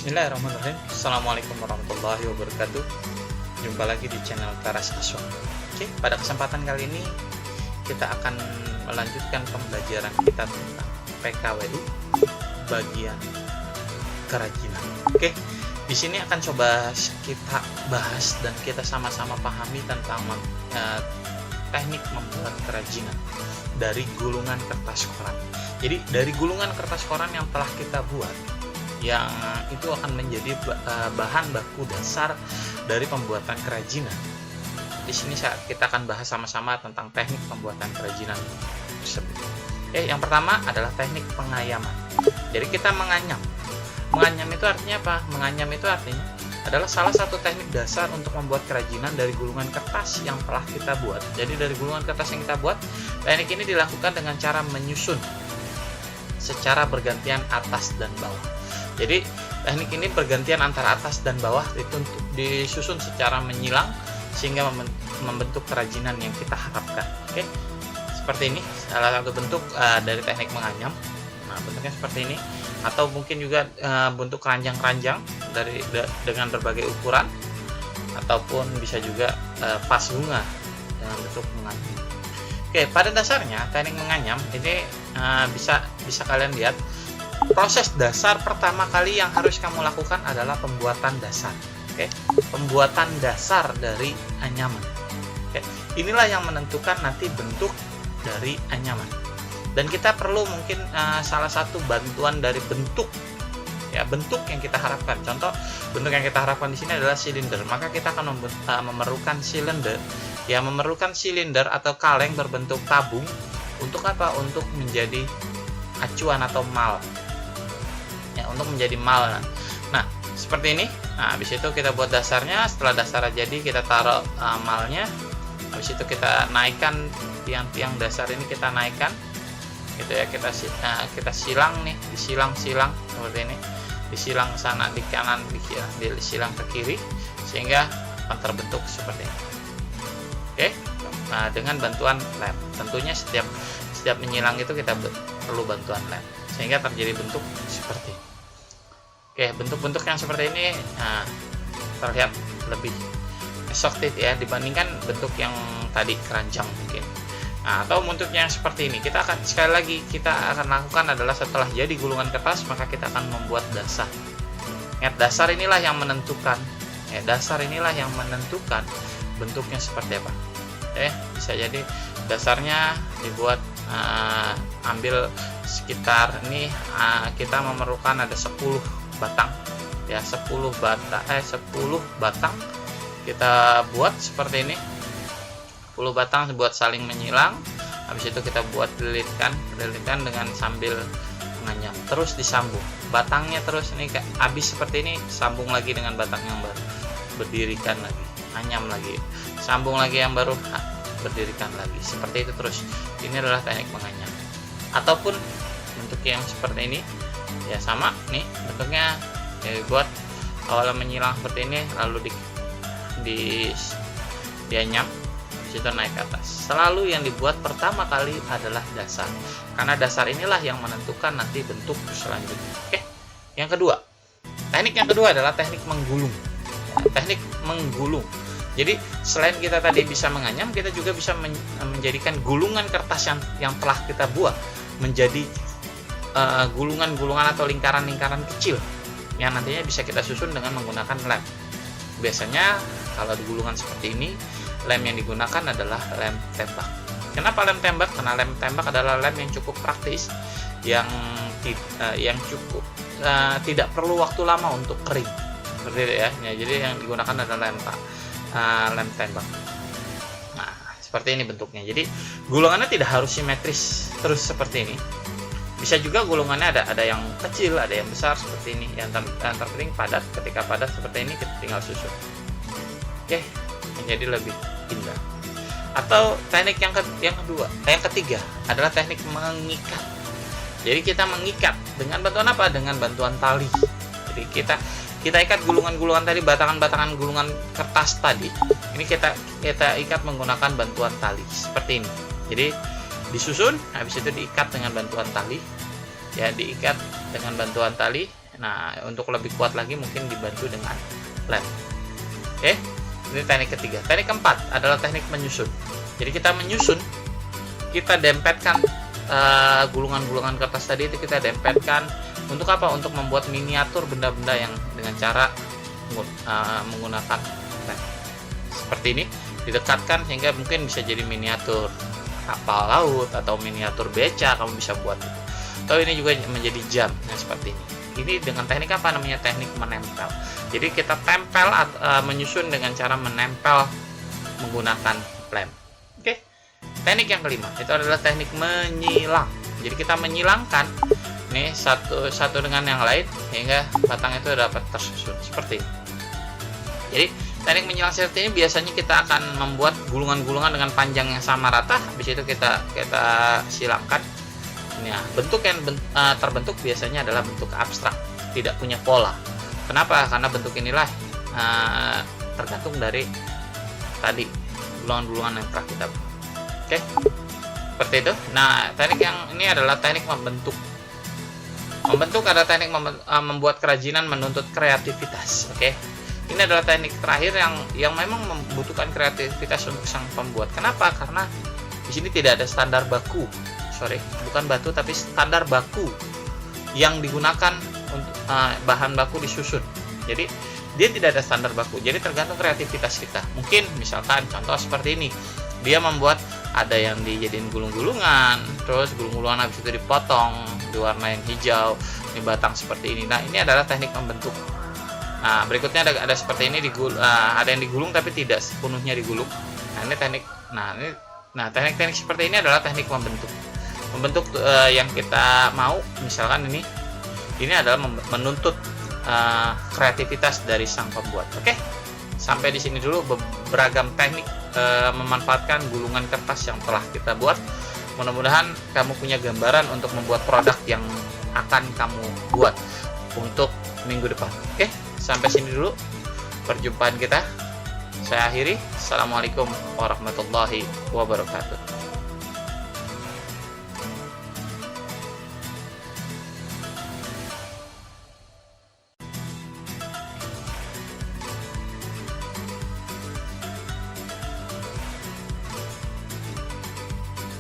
Bismillahirrahmanirrahim. Assalamualaikum warahmatullahi wabarakatuh. Jumpa lagi di channel Karas Aswang. Oke, pada kesempatan kali ini kita akan melanjutkan pembelajaran kita tentang PKWU bagian kerajinan. Oke, di sini akan coba kita bahas dan kita sama-sama pahami tentang teknik membuat kerajinan dari gulungan kertas koran. Jadi dari gulungan kertas koran yang telah kita buat, yang itu akan menjadi bahan baku dasar dari pembuatan kerajinan. Di sini kita akan bahas sama-sama tentang teknik pembuatan kerajinan tersebut. Yang pertama adalah teknik pengayaman. Jadi kita menganyam. Menganyam itu artinya apa? Menganyam itu artinya adalah salah satu teknik dasar untuk membuat kerajinan dari gulungan kertas yang telah kita buat. Jadi dari gulungan kertas yang kita buat, teknik ini dilakukan dengan cara menyusun secara bergantian atas dan bawah. Jadi teknik ini bergantian antara atas dan bawah, itu disusun secara menyilang sehingga membentuk kerajinan yang kita harapkan. Oke, seperti ini salah satu bentuk dari teknik menganyam. Nah, bentuknya seperti ini, atau mungkin juga bentuk keranjang-keranjang dengan berbagai ukuran, ataupun bisa juga vas bunga dengan bentuk menganyam. Oke, pada dasarnya teknik menganyam ini bisa kalian lihat. Proses dasar pertama kali yang harus kamu lakukan adalah pembuatan dasar. Oke, pembuatan dasar dari anyaman. Oke, inilah yang menentukan nanti bentuk dari anyaman. Dan kita perlu mungkin salah satu bantuan dari bentuk, ya, bentuk yang kita harapkan. Contoh bentuk yang kita harapkan di sini adalah silinder. Maka kita akan memerlukan silinder, ya, memerlukan silinder atau kaleng berbentuk tabung. Untuk apa? Untuk menjadi acuan atau mal. Ya, untuk menjadi mal. Nah, seperti ini. Nah, habis itu kita buat dasarnya. Setelah dasarnya jadi, kita taruh malnya. Habis itu kita naikkan tiang-tiang dasar ini, kita naikkan. Gitu ya, kita silang nih, disilang-silang seperti ini. Disilang sana di kanan, disilang ke kiri sehingga akan terbentuk seperti ini. Oke. Nah, dengan bantuan lem. Tentunya setiap menyilang itu kita perlu bantuan lem sehingga terjadi bentuk seperti ini. Oke, bentuk-bentuk yang seperti ini terlihat lebih exotic ya dibandingkan bentuk yang tadi keranjang mungkin. Nah, atau bentuknya yang seperti ini, kita akan sekali lagi lakukan adalah setelah jadi gulungan kertas, maka kita akan membuat dasar. Ingat, dasar inilah yang menentukan. Ya, dasar inilah yang menentukan bentuknya seperti apa. Bisa jadi dasarnya dibuat ambil sekitar ini, kita memerlukan ada 10 batang, ya, 10 batang kita buat seperti ini. 10 batang buat saling menyilang. Habis itu kita buat lilitkan dengan sambil menganyam, terus disambung batangnya, terus ini habis seperti ini, sambung lagi dengan batang yang baru, berdirikan lagi, anyam lagi, sambung lagi yang baru, berdirikan lagi, seperti itu terus. Ini adalah teknik menganyam. Ataupun bentuk yang seperti ini, ya sama nih bentuknya, ya, buat awalnya menyilang seperti ini, lalu dianyam, habis itu naik ke atas. Selalu yang dibuat pertama kali adalah dasar, karena dasar inilah yang menentukan nanti bentuk selanjutnya. Oke, yang kedua, teknik yang kedua adalah teknik menggulung. Teknik menggulung. Jadi selain kita tadi bisa menganyam, kita juga bisa menjadikan gulungan kertas yang telah kita buat menjadi gulungan-gulungan atau lingkaran-lingkaran kecil yang nantinya bisa kita susun dengan menggunakan lem. Biasanya kalau di gulungan seperti ini, lem yang digunakan adalah lem tembak. Kenapa lem tembak? Karena lem tembak adalah lem yang cukup praktis, yang cukup tidak perlu waktu lama untuk kering. Seperti itu ya. Jadi yang digunakan adalah lem tembak. Nah, seperti ini bentuknya. Jadi gulungannya tidak harus simetris terus seperti ini. Bisa juga gulungannya ada yang kecil, ada yang besar seperti ini. Yang terpenting padat. Ketika padat seperti ini, kita tinggal susun. Oke, menjadi lebih indah. Atau teknik yang ketiga adalah teknik mengikat. Jadi kita mengikat dengan bantuan apa? Dengan bantuan tali. Jadi kita ikat gulungan-gulungan tadi, batangan-batangan gulungan kertas tadi. Ini kita ikat menggunakan bantuan tali seperti ini. Jadi disusun, habis itu diikat dengan bantuan tali. Ya, diikat dengan bantuan tali. Nah, untuk lebih kuat lagi mungkin dibantu dengan lem. Oke, ini teknik ketiga. Teknik keempat adalah teknik menyusun. Jadi kita menyusun, kita dempetkan gulungan-gulungan kertas tadi itu kita dempetkan untuk apa? Untuk membuat miniatur benda-benda yang dengan cara menggunakan lem. Seperti ini, didekatkan sehingga mungkin bisa jadi miniatur kapal laut atau miniatur beca kamu bisa buat. Atau ini juga menjadi jam yang seperti ini. Ini dengan teknik apa namanya? Teknik menempel. Jadi kita tempel menyusun dengan cara menempel menggunakan lem. Oke. Teknik yang kelima itu adalah teknik menyilang. Jadi kita menyilangkan nih satu dengan yang lain hingga batang itu dapat tersusun seperti ini. Jadi teknik menyilang seperti ini biasanya kita akan membuat gulungan-gulungan dengan panjang yang sama rata. Habis itu kita silangkan. Nah, bentuk yang terbentuk biasanya adalah bentuk abstrak, tidak punya pola. Kenapa? Karena bentuk inilah tergantung dari tadi gulungan-gulungan yang telah kita buat. Oke, seperti itu. Nah, teknik yang ini adalah teknik membentuk. Membentuk adalah teknik membuat kerajinan menuntut kreativitas. Oke, ini adalah teknik terakhir yang memang membutuhkan kreativitas untuk sang pembuat. Kenapa? Karena di sini tidak ada standar baku. Bukan batu tapi standar baku yang digunakan untuk bahan baku disusun. Jadi dia tidak ada standar baku. Jadi tergantung kreativitas kita. Mungkin misalkan contoh seperti ini, dia membuat ada yang dijadiin gulung-gulungan, terus gulung-gulungan habis itu dipotong, diwarnain hijau, ini batang seperti ini. Nah, ini adalah teknik membentuk. Nah, berikutnya ada seperti ini ada yang digulung tapi tidak sepenuhnya digulung. Nah, ini teknik. Teknik-teknik seperti ini adalah teknik membentuk. Membentuk yang kita mau, misalkan ini adalah menuntut kreativitas dari sang pembuat. Oke, sampai di sini dulu beragam teknik memanfaatkan gulungan kertas yang telah kita buat. Mudah-mudahan kamu punya gambaran untuk membuat produk yang akan kamu buat untuk minggu depan. Oke, sampai sini dulu perjumpaan kita. Saya akhiri. Assalamualaikum warahmatullahi wabarakatuh.